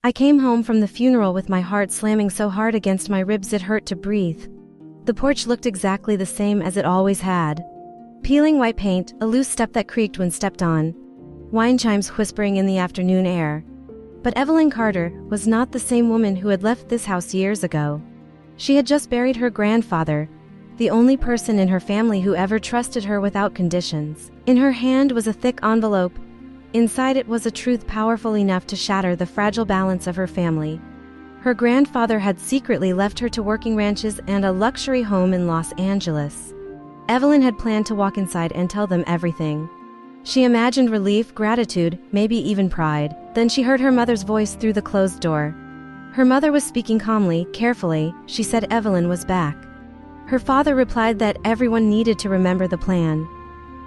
I came home from the funeral with my heart slamming so hard against my ribs it hurt to breathe. The porch looked exactly the same as it always had. Peeling white paint, a loose step that creaked when stepped on. Wine chimes whispering in the afternoon air. But Evelyn Carter was not the same woman who had left this house years ago. She had just buried her grandfather, the only person in her family who ever trusted her without conditions. In her hand was a thick envelope. Inside it was a truth powerful enough to shatter the fragile balance of her family. Her grandfather had secretly left her to working ranches and a luxury home in Los Angeles. Evelyn had planned to walk inside and tell them everything. She imagined relief, gratitude, maybe even pride. Then she heard her mother's voice through the closed door. Her mother was speaking calmly, carefully. She said Evelyn was back. Her father replied that everyone needed to remember the plan.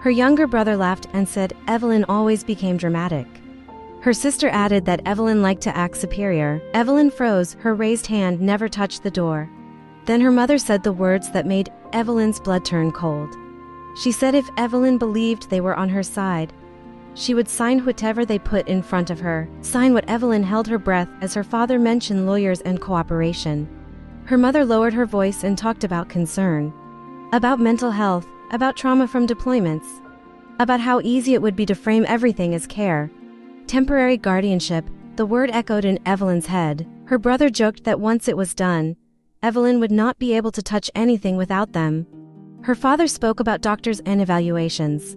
Her younger brother laughed and said Evelyn always became dramatic. Her sister added that Evelyn liked to act superior. Evelyn froze, her raised hand never touched the door. Then her mother said the words that made Evelyn's blood turn cold. She said if Evelyn believed they were on her side, she would sign whatever they put in front of her. Sign what? Evelyn held her breath as her father mentioned lawyers and cooperation. Her mother lowered her voice and talked about concern. About mental health, about trauma from deployments. About how easy it would be to frame everything as care. Temporary guardianship, the word echoed in Evelyn's head. Her brother joked that once it was done, Evelyn would not be able to touch anything without them. Her father spoke about doctors and evaluations.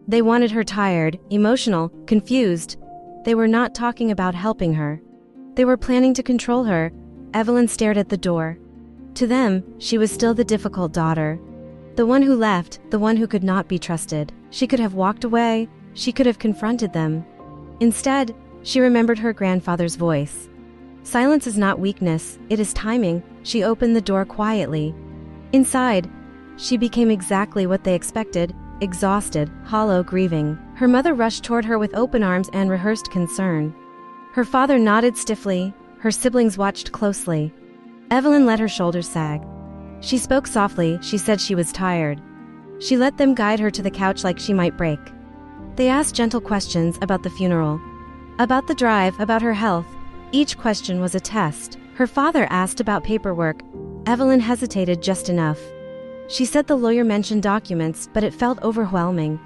They wanted her tired, emotional, confused. They were not talking about helping her. They were planning to control her. Evelyn stared at the door. To them, she was still the difficult daughter. The one who left, the one who could not be trusted. She could have walked away, she could have confronted them. Instead, she remembered her grandfather's voice. Silence is not weakness, it is timing. She opened the door quietly. Inside, she became exactly what they expected, exhausted, hollow, grieving. Her mother rushed toward her with open arms and rehearsed concern. Her father nodded stiffly, her siblings watched closely. Evelyn let her shoulders sag. She spoke softly, she said she was tired. She let them guide her to the couch like she might break. They asked gentle questions about the funeral, about the drive, about her health. Each question was a test. Her father asked about paperwork. Evelyn hesitated just enough. She said the lawyer mentioned documents, but it felt overwhelming.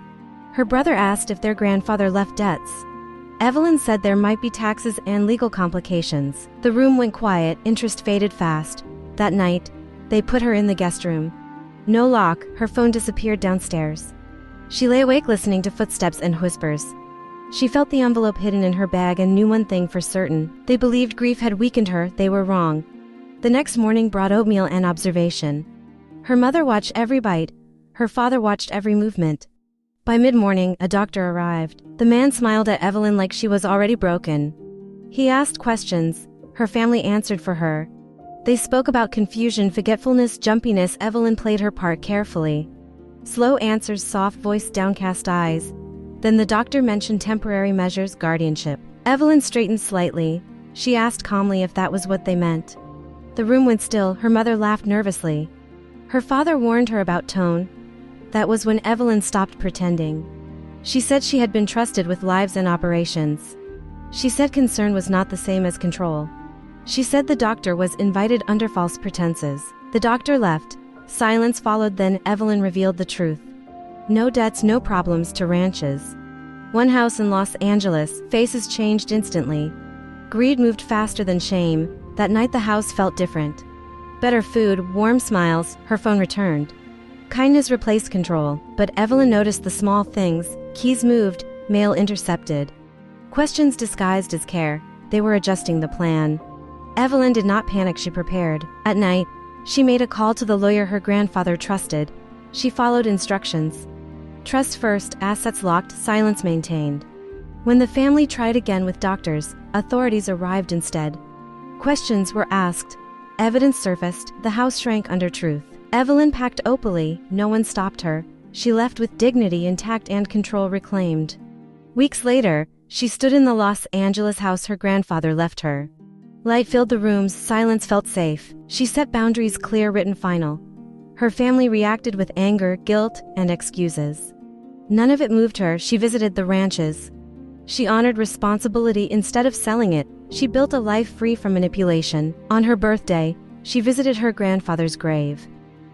Her brother asked if their grandfather left debts. Evelyn said there might be taxes and legal complications. The room went quiet, interest faded fast. That night, they put her in the guest room. No lock, her phone disappeared downstairs. She lay awake listening to footsteps and whispers. She felt the envelope hidden in her bag and knew one thing for certain. They believed grief had weakened her, they were wrong. The next morning brought oatmeal and observation. Her mother watched every bite. Her father watched every movement. By mid-morning, a doctor arrived. The man smiled at Evelyn like she was already broken. He asked questions. Her family answered for her. They spoke about confusion, forgetfulness, jumpiness. Evelyn played her part carefully. Slow answers, soft voice, downcast eyes. Then the doctor mentioned temporary measures, guardianship. Evelyn straightened slightly. She asked calmly if that was what they meant. The room went still. Her mother laughed nervously. Her father warned her about tone. That was when Evelyn stopped pretending. She said she had been trusted with lives and operations. She said concern was not the same as control. She said the doctor was invited under false pretenses. The doctor left. Silence followed, then Evelyn revealed the truth. No debts, no problems to ranches. One house in Los Angeles, faces changed instantly. Greed moved faster than shame. That night the house felt different. Better food, warm smiles, her phone returned. Kindness replaced control, but Evelyn noticed the small things. Keys moved, mail intercepted. Questions disguised as care. They were adjusting the plan. Evelyn did not panic, she prepared. At night, she made a call to the lawyer her grandfather trusted. She followed instructions. Trust first, assets locked, silence maintained. When the family tried again with doctors, authorities arrived instead. Questions were asked. Evidence surfaced, the house shrank under truth. Evelyn packed opally, no one stopped her. She left with dignity intact and control reclaimed. Weeks later, she stood in the Los Angeles house her grandfather left her. Light filled the rooms, silence felt safe. She set boundaries clear, written, final. Her family reacted with anger, guilt, and excuses. None of it moved her. She visited the ranches. She honored responsibility instead of selling it. She built a life free from manipulation. On her birthday, she visited her grandfather's grave.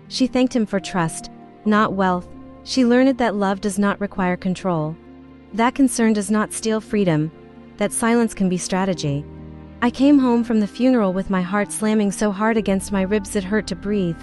She thanked him for trust, not wealth. She learned that love does not require control. That concern does not steal freedom. That silence can be strategy. I came home from the funeral with my heart slamming so hard against my ribs it hurt to breathe.